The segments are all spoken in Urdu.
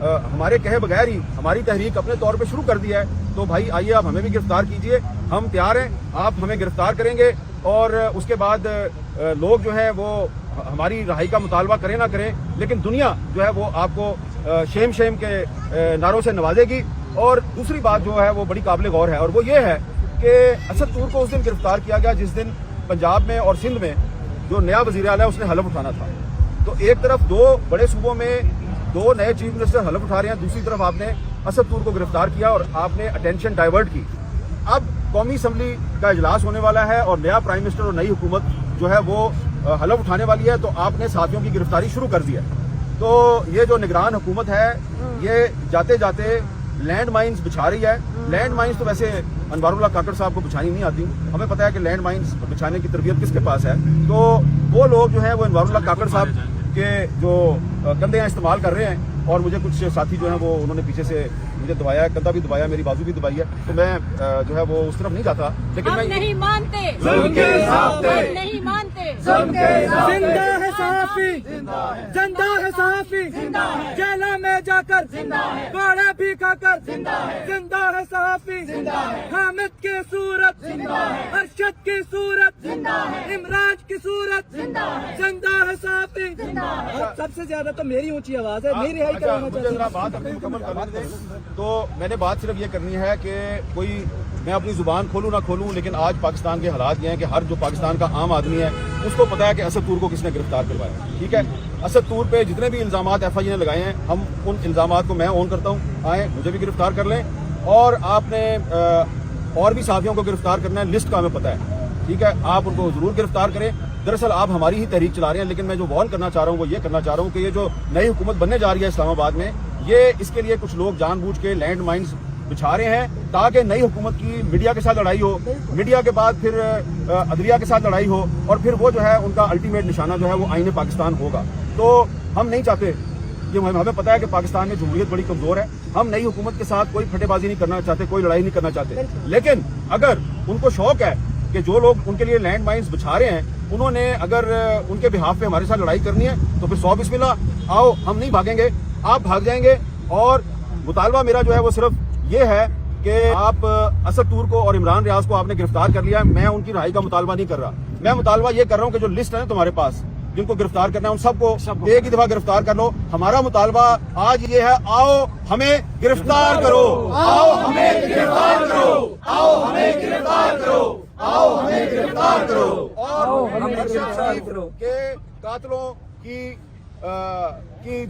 ہمارے کہے بغیر ہی ہماری تحریک اپنے طور پہ شروع کر دیا ہے، تو بھائی آئیے آپ ہمیں بھی گرفتار کیجئے، ہم تیار ہیں، آپ ہمیں گرفتار کریں گے اور اس کے بعد لوگ جو ہے وہ ہماری رہائی کا مطالبہ کریں نہ کریں، لیکن دنیا جو ہے وہ آپ کو شیم کے نعروں سے نوازے گی۔ اور دوسری بات جو ہے وہ بڑی قابل غور ہے، اور وہ یہ ہے کہ اسد طور کو اس دن گرفتار کیا گیا جس دن پنجاب میں اور سندھ میں جو نیا وزیر اعلیٰ ہے اس نے حلف اٹھانا تھا۔ تو ایک طرف دو بڑے صوبوں میں دو نئے چیف منسٹر حلف اٹھا رہے ہیں، دوسری طرف آپ نے اسد طور کو گرفتار کیا اور آپ نے اٹینشن ڈائیورٹ کی۔ اب قومی اسمبلی کا اجلاس ہونے والا ہے اور نیا پرائم منسٹر اور نئی حکومت جو ہے وہ حلف اٹھانے والی ہے، تو آپ نے ساتھیوں کی گرفتاری شروع کر دی ہے۔ تو یہ جو نگران حکومت ہے یہ جاتے جاتے لینڈ مائنز بچھا رہی ہے۔ لینڈ مائنز تو ویسے انوار اللہ کاکڑ صاحب کو بچھانی نہیں آتی، ہمیں پتہ ہے کہ لینڈ مائنز بچھانے کی تربیت کس کے پاس ہے۔ تو وہ لوگ جو ہیں وہ انوار اللہ کاکڑ صاحب کے جو کندھے استعمال کر رہے ہیں، اور مجھے کچھ ساتھی جو ہیں وہ انہوں نے پیچھے سے مجھے دبایا ہے، کندھا بھی دبایا، میری بازو بھی دبائی ہے، تو میں جو ہے وہ اس طرف نہیں جاتا، لیکن ہم میں نہیں مانتے، ظلم کے ساتھ ہم نہیں مانتے، ظلم کے ساتھ زندہ ہے صحافی، زندہ ہے صحافی، جیلوں میں جا کر کوڑے بھی کھا کر زندہ ہے صحافی، حامد کی صورت، ارشد کی صورت، عمران کی صورت، زندہ ہے صحافی۔ سب سے زیادہ تو میری اونچی آواز ہے، میری رہائی اچھا، کروانا مجھے چاہتا ذرا ہوں۔ بات اپنی مکمل کرنے دیں۔ تو میں نے بات صرف یہ کرنی ہے کہ کوئی میں اپنی زبان کھولوں نہ کھولوں، لیکن آج پاکستان کے حالات یہ ہیں کہ ہر جو پاکستان کا عام آدمی ہے اس کو پتا ہے کہ اسد طور کو کس نے گرفتار کروایا، ٹھیک ہے۔ اسد طور پہ جتنے بھی الزامات ایف آئی نے لگائے ہیں، ہم ان الزامات کو میں اون کرتا ہوں، آئیں مجھے بھی گرفتار کر لیں، اور آپ نے اور بھی صحافیوں کو گرفتار کرنا ہے، لسٹ کا ہمیں پتہ ہے، ٹھیک ہے، آپ ان کو ضرور گرفتار کریں۔ دراصل آپ ہماری ہی تحریک چلا رہے ہیں، لیکن میں جو وارن کرنا چاہ رہا ہوں وہ یہ کرنا چاہ رہا ہوں کہ یہ جو نئی حکومت بننے جا رہی ہے اسلام آباد میں، یہ اس کے لیے کچھ لوگ جان بوجھ کے لینڈ مائنز بچھا رہے ہیں تاکہ نئی حکومت کی میڈیا کے ساتھ لڑائی ہو، میڈیا کے بعد پھر عدلیہ کے ساتھ لڑائی ہو، اور پھر وہ جو ہے ان کا الٹیمیٹ نشانہ جو ہے وہ آئین پاکستان ہوگا۔ تو ہم نہیں چاہتے، یہ ہمیں پتا ہے کہ پاکستان میں جمہوریت بڑی کمزور ہے، ہم نئی حکومت کے ساتھ کوئی پھٹے بازی نہیں کرنا چاہتے، کوئی لڑائی نہیں کرنا چاہتے، لیکن اگر ان کو شوق ہے کہ جو لوگ ان کے لیے لینڈ مائنز بچھا رہے ہیں انہوں نے اگر ان کے بہاف پہ ہمارے ساتھ لڑائی کرنی ہے تو پھر 100 بسم اللہ، آؤ، ہم نہیں بھاگیں گے، آپ بھاگ جائیں گے۔ اور مطالبہ میرا جو ہے وہ صرف یہ ہے کہ آپ اسد طور کو اور عمران ریاض کو آپ نے گرفتار کر لیا ہے، میں ان کی رہائی کا مطالبہ نہیں کر رہا، میں مطالبہ یہ کر رہا ہوں کہ جو لسٹ ہے نا تمہارے پاس جن کو گرفتار کرنا ہے ان سب کو ایک ہی دفعہ گرفتار کر لو۔ ہمارا مطالبہ آج یہ ہے، آؤ ہمیں گرفتار کرو، آؤ ہمیں گرفتار کرو، آؤ ہمیں گرفتار کرو، آؤ ہمیں گرفتار کرو، اور ارشد شریف کے قاتلوں کی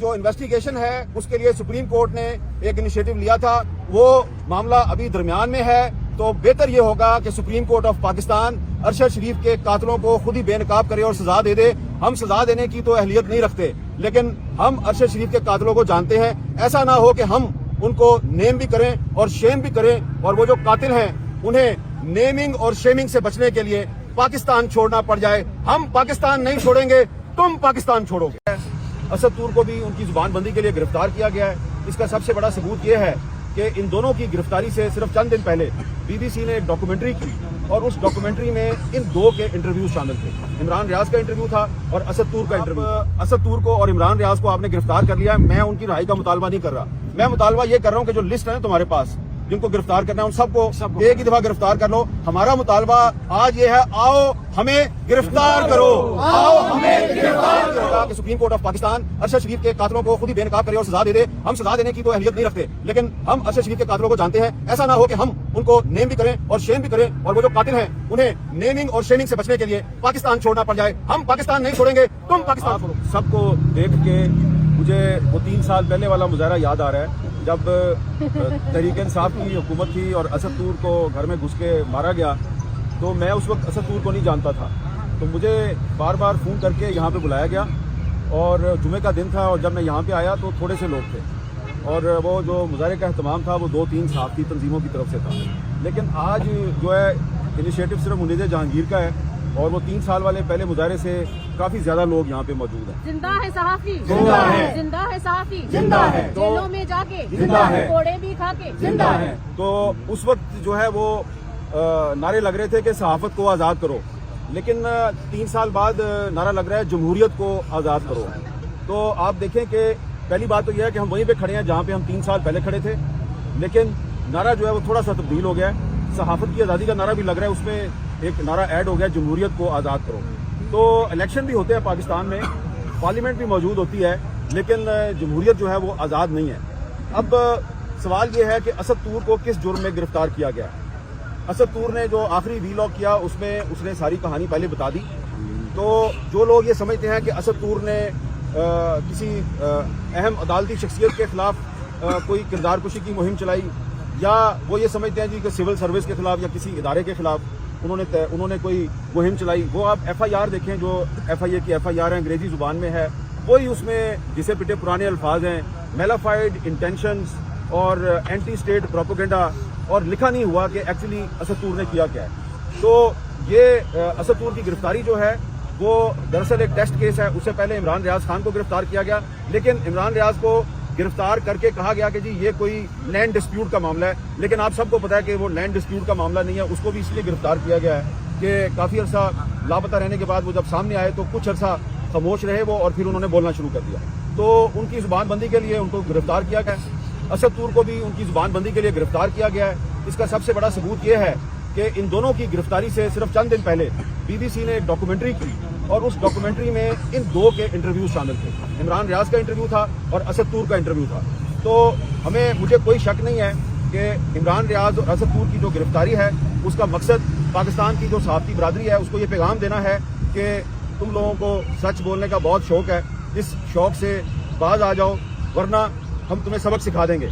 جو انویسٹیگیشن ہے اس کے لیے سپریم کورٹ نے ایک انیشیٹو لیا تھا، وہ معاملہ ابھی درمیان میں ہے، تو بہتر یہ ہوگا کہ supreme court of Pakistan Arshad Sharif کے قاتلوں کو خود ہی بے نقاب کرے اور سزا دے دے۔ ہم سزا دینے کی تو اہلیت نہیں رکھتے، لیکن ہم ارشد شریف کے قاتلوں کو جانتے ہیں، ایسا نہ ہو کہ ہم ان کو نیم بھی کریں اور شیم بھی کریں، اور وہ جو قاتل ہیں انہیں نیمنگ اور شیمنگ سے بچنے کے لیے پاکستان چھوڑنا پڑ جائے۔ ہم پاکستان نہیں چھوڑیں گے، تم پاکستان چھوڑو گے۔ اسد طور کو بھی ان کی زبان بندی کے لیے گرفتار کیا گیا ہے۔ اس کا سب سے بڑا ثبوت یہ ہے کہ ان دونوں کی گرفتاری سے صرف چند دن پہلے بی بی سی نے ایک ڈاکومنٹری کی، اور اس ڈاکومنٹری میں ان دو کے انٹرویوز شامل تھے، عمران ریاض کا انٹرویو تھا اور اسد طور کا انٹرویو۔ اسد طور کو اور عمران ریاض کو آپ نے گرفتار کر لیا ہے، میں ان کی رہائی کا مطالبہ نہیں کر رہا، میں مطالبہ یہ کر رہا ہوں کہ جو لسٹ ہے نا تمہارے پاس جن کو گرفتار کرنا ہے ان سب کو ایک ہی دفعہ گرفتار کر لو۔ ہمارا مطالبہ آج یہ ہے، آؤ ہمیں گرفتار کرو، آؤ ہمیں گرفتار کرو، کہ supreme court of Pakistan Arshad Sharif کے قاتلوں کو خود ہی بے نقاب کرے اور سزا دے دے۔ ہم سزا دینے کی تو اہلیت نہیں رکھتے، لیکن ہم ارشد شریف کے قاتلوں کو جانتے ہیں، ایسا نہ ہو کہ ہم ان کو نیم بھی کریں اور شیم بھی کریں، اور وہ جو قاتل ہیں انہیں نیمنگ اور شیمنگ سے بچنے کے لیے پاکستان چھوڑنا پڑ جائے۔ ہم پاکستان نہیں چھوڑیں گے، تم پاکستان چھوڑو۔ سب کو دیکھ کے مجھے وہ 3 سال پہلے والا مظاہرہ یاد آ رہا ہے جب تحریک انصاف کی حکومت تھی اور اسد طور کو گھر میں گھس کے مارا گیا، تو میں اس وقت اسد طور کو نہیں جانتا تھا، تو مجھے بار بار فون کر کے یہاں پہ بلایا گیا، اور جمعے کا دن تھا، اور جب میں یہاں پہ آیا تو تھوڑے سے لوگ تھے، اور وہ جو مظاہرے کا اہتمام تھا وہ 2-3 صحافتی تنظیموں کی طرف سے تھا، لیکن آج جو ہے انیشیٹو صرف منیز جہانگیر کا ہے، اور وہ 3 سال والے پہلے مظاہرے سے کافی زیادہ لوگ یہاں پہ موجود ہیں۔ زندہ ہے صحافی، زندہ ہے، زندہ ہے صحافی، زندہ ہے، جیلوں میں جا کے، زندہ ہے، کوڑے بھی کھا کے، زندہ ہے۔ تو اس وقت جو ہے وہ نعرے لگ رہے تھے کہ صحافت کو آزاد کرو، لیکن 3 سال بعد نعرہ لگ رہا ہے جمہوریت کو آزاد کرو۔ تو آپ دیکھیں کہ پہلی بات تو یہ ہے کہ ہم وہیں پہ کھڑے ہیں جہاں پہ ہم 3 سال پہلے کھڑے تھے، لیکن نعرہ جو ہے وہ تھوڑا سا تبدیل ہو گیا ہے. صحافت کی آزادی کا نعرہ بھی لگ رہا ہے، اس میں ایک نعرہ ایڈ ہو گیا جمہوریت کو آزاد کرو. تو الیکشن بھی ہوتے ہیں پاکستان میں، پارلیمنٹ بھی موجود ہوتی ہے، لیکن جمہوریت جو ہے وہ آزاد نہیں ہے. اب سوال یہ ہے کہ اسد طور کو کس جرم میں گرفتار کیا گیا. اسد طور نے جو آخری وی لاگ کیا اس میں اس نے ساری کہانی پہلے بتا دی. تو جو لوگ یہ سمجھتے ہیں کہ اسد طور نے کسی اہم عدالتی شخصیت کے خلاف کوئی کردار کشی کی مہم چلائی، یا وہ یہ سمجھتے ہیں جی کہ سول سروس کے خلاف یا کسی ادارے کے خلاف انہوں نے کوئی مہم چلائی، وہ آپ ایف آئی آر دیکھیں، جو ایف آئی اے کی ایف آئی آر ہے انگریزی زبان میں ہے، وہی اس میں جسے پٹے پرانے الفاظ ہیں، میلافائڈ انٹینشنز اور اینٹی اسٹیٹ پروپیگنڈا، اور لکھا نہیں ہوا کہ ایکچولی اسد طور نے کیا کیا ہے. تو یہ اسد طور کی گرفتاری جو ہے وہ دراصل ایک ٹیسٹ کیس ہے. اس سے پہلے عمران ریاض خان کو گرفتار کیا گیا، لیکن عمران ریاض کو گرفتار کر کے کہا گیا کہ جی یہ کوئی لینڈ ڈسپیوٹ کا معاملہ ہے، لیکن آپ سب کو پتا ہے کہ وہ لینڈ ڈسپیوٹ کا معاملہ نہیں ہے. اس کو بھی اس لیے گرفتار کیا گیا ہے کہ کافی عرصہ لاپتہ رہنے کے بعد وہ جب سامنے آئے تو کچھ عرصہ خاموش رہے وہ، اور پھر انہوں نے بولنا شروع کر دیا. تو ان کی زبان بندی کے لیے ان کو گرفتار کیا گیا. اسد طور کو بھی ان کی زبان بندی کے لیے گرفتار کیا گیا ہے. اس کا سب سے بڑا ثبوت یہ ہے کہ ان دونوں کی گرفتاری سے صرف چند دن پہلے بی بی سی نے ایک ڈاکومنٹری کی، اور اس ڈاکومنٹری میں ان دو کے انٹرویو شامل تھے. عمران ریاض کا انٹرویو تھا اور اسد طور کا انٹرویو تھا. تو مجھے کوئی شک نہیں ہے کہ عمران ریاض اور اسد طور کی جو گرفتاری ہے اس کا مقصد پاکستان کی جو صحافتی برادری ہے اس کو یہ پیغام دینا ہے کہ تم لوگوں کو سچ بولنے کا بہت شوق ہے، اس شوق سے باز آ جاؤ ورنہ ہم تمہیں سبق سکھا دیں گے.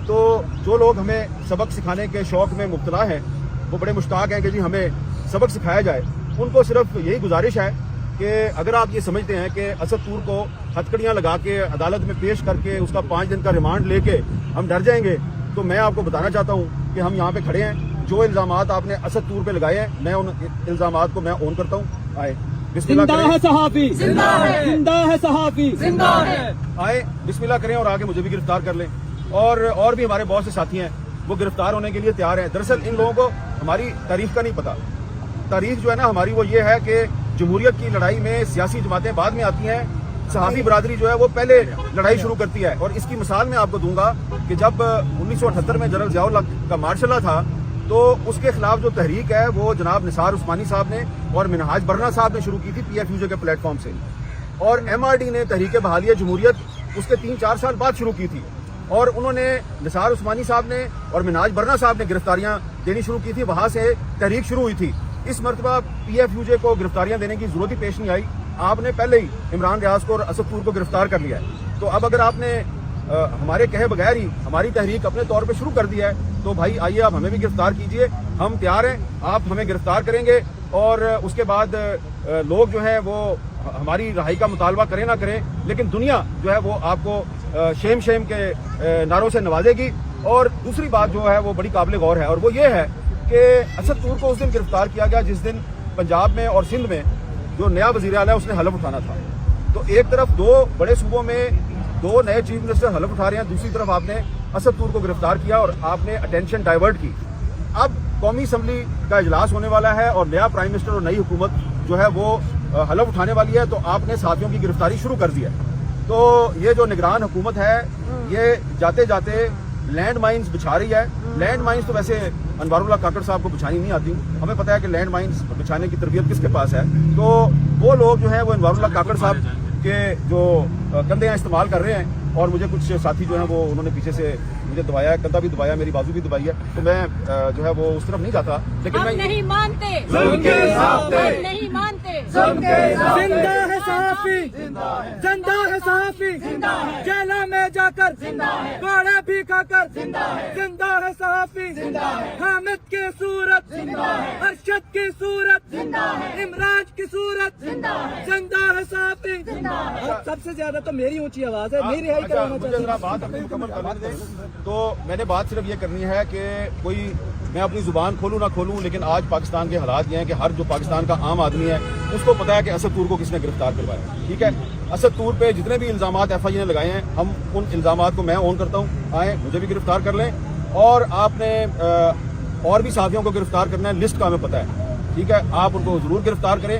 تو جو لوگ ہمیں سبق سکھانے کے شوق میں مبتلا ہیں وہ بڑے مشتاق ہیں کہ جی ہمیں سبق سکھایا جائے. ان کو صرف یہی گزارش ہے کہ اگر آپ یہ سمجھتے ہیں کہ اسد طور کو ہتھکڑیاں لگا کے عدالت میں پیش کر کے اس کا 5 دن کا ریمانڈ لے کے ہم ڈر جائیں گے، تو میں آپ کو بتانا چاہتا ہوں کہ ہم یہاں پہ کھڑے ہیں. جو الزامات آپ نے اسد طور پہ لگائے ہیں میں ان الزامات کو میں اون کرتا ہوں. آئے بسم اللہ زندہ ہے کریں، صحافی، زندہ ہے صحافی، آئے بسم اللہ کریں اور آگے مجھے بھی گرفتار کر لیں. اور بھی ہمارے بہت سے ساتھی ہیں وہ گرفتار ہونے کے لیے تیار ہیں. دراصل ان لوگوں کو ہماری تاریخ کا نہیں پتا. تاریخ جو ہے نا ہماری وہ یہ ہے کہ جمہوریت کی لڑائی میں سیاسی جماعتیں بعد میں آتی ہیں، صحافی برادری جو ہے وہ پہلے لڑائی شروع کرتی ہے. اور اس کی مثال میں آپ کو دوں گا کہ جب 1978 میں جنرل ضیاء الحق کا مارشل لا تھا تو اس کے خلاف جو تحریک ہے وہ جناب نثار عثمانی صاحب نے اور منہاج برنا صاحب نے شروع کی تھی PFUJ کے پلیٹ فارم سے، اور MRD نے تحریک بحالی جمہوریت اس کے 3-4 سال بعد شروع کی تھی، اور انہوں نے نثار عثمانی صاحب نے اور منہاج برنا صاحب نے گرفتاریاں دینی شروع کی تھی. وہاں سے تحریک شروع ہوئی تھی. اس مرتبہ PFUJ کو گرفتاریاں دینے کی ضرورت ہی پیش نہیں آئی. آپ نے پہلے ہی عمران ریاض کو اور اسد طور کو گرفتار کر لیا ہے. تو اب اگر آپ نے ہمارے کہے بغیر ہی ہماری تحریک اپنے طور پہ شروع کر دی ہے تو بھائی آئیے آپ ہمیں بھی گرفتار کیجئے. ہم تیار ہیں، آپ ہمیں گرفتار کریں گے اور اس کے بعد لوگ جو ہیں وہ ہماری رہائی کا مطالبہ کریں نہ کریں، لیکن دنیا جو ہے وہ آپ کو شیم کے نعروں سے نوازے گی. اور دوسری بات جو ہے وہ بڑی قابل غور ہے، اور وہ یہ ہے کہ اسد طور کو اس دن گرفتار کیا گیا جس دن پنجاب میں اور سندھ میں جو نیا وزیر اعلیٰ اس نے حلف اٹھانا تھا. تو ایک طرف 2 بڑے صوبوں میں 2 نئے چیف منسٹر حلف اٹھا رہے ہیں، دوسری طرف آپ نے اسد طور کو گرفتار کیا اور آپ نے اٹینشن ڈائیورٹ کی. اب قومی اسمبلی کا اجلاس ہونے والا ہے اور نیا پرائم منسٹر اور نئی حکومت جو ہے وہ حلف اٹھانے والی ہے، تو آپ نے صحافیوں کی گرفتاری شروع کر دی ہے. تو یہ جو نگران حکومت ہے یہ جاتے جاتے لینڈ مائنز بچھا رہی ہے. لینڈ مائنز تو ویسے انوار اللہ کاکڑ صاحب کو بچھانی نہیں آتی، ہمیں پتا ہے کہ لینڈ مائنز بچھانے کی تربیت کس کے پاس ہے. تو وہ لوگ جو ہیں وہ انوار اللہ کاکڑ صاحب کے جو کندھے استعمال کر رہے ہیں، اور مجھے کچھ ساتھی جو ہیں وہ انہوں نے پیچھے سے مجھے دبایا ہے، کندھا بھی دبایا، میری بازو بھی دبائی ہے. تو میں جو ہے وہ اس طرف نہیں جاتا، لیکن ہم میں نہیں مانتے، ظلم کے ساتھ ہم نہیں مانتے. ظلم کے ساتھ زندہ ہے صحافی، زندہ ہے صحافی، جیلوں میں جا کر کوڑے بھی کھا کر زندہ ہے صحافی. حامد کی صورت، ارشد کی صورت، عمران کی صورت، زندہ ہے صحافی. سب سے زیادہ تو میری اونچی آواز ہے، میری رہائی کروانا مجھے چاہتی ذرا ہوں. بات اپنی مکمل کرنے دیں. تو میں نے بات صرف یہ کرنی ہے کہ میں اپنی زبان کھولوں نہ کھولوں، لیکن آج پاکستان کے حالات یہ ہیں کہ ہر جو پاکستان کا عام آدمی ہے اس کو پتا ہے کہ اسد طور کو کس نے گرفتار کروایا. ٹھیک ہے، اسد طور پہ جتنے بھی الزامات FIA نے لگائے ہیں ہم ان الزامات کو میں اون کرتا ہوں. آئیں مجھے بھی گرفتار کر لیں، اور آپ نے اور بھی صحافیوں کو گرفتار کرنا ہے، لسٹ کا ہمیں پتا ہے. ٹھیک ہے، آپ ان کو ضرور گرفتار کریں.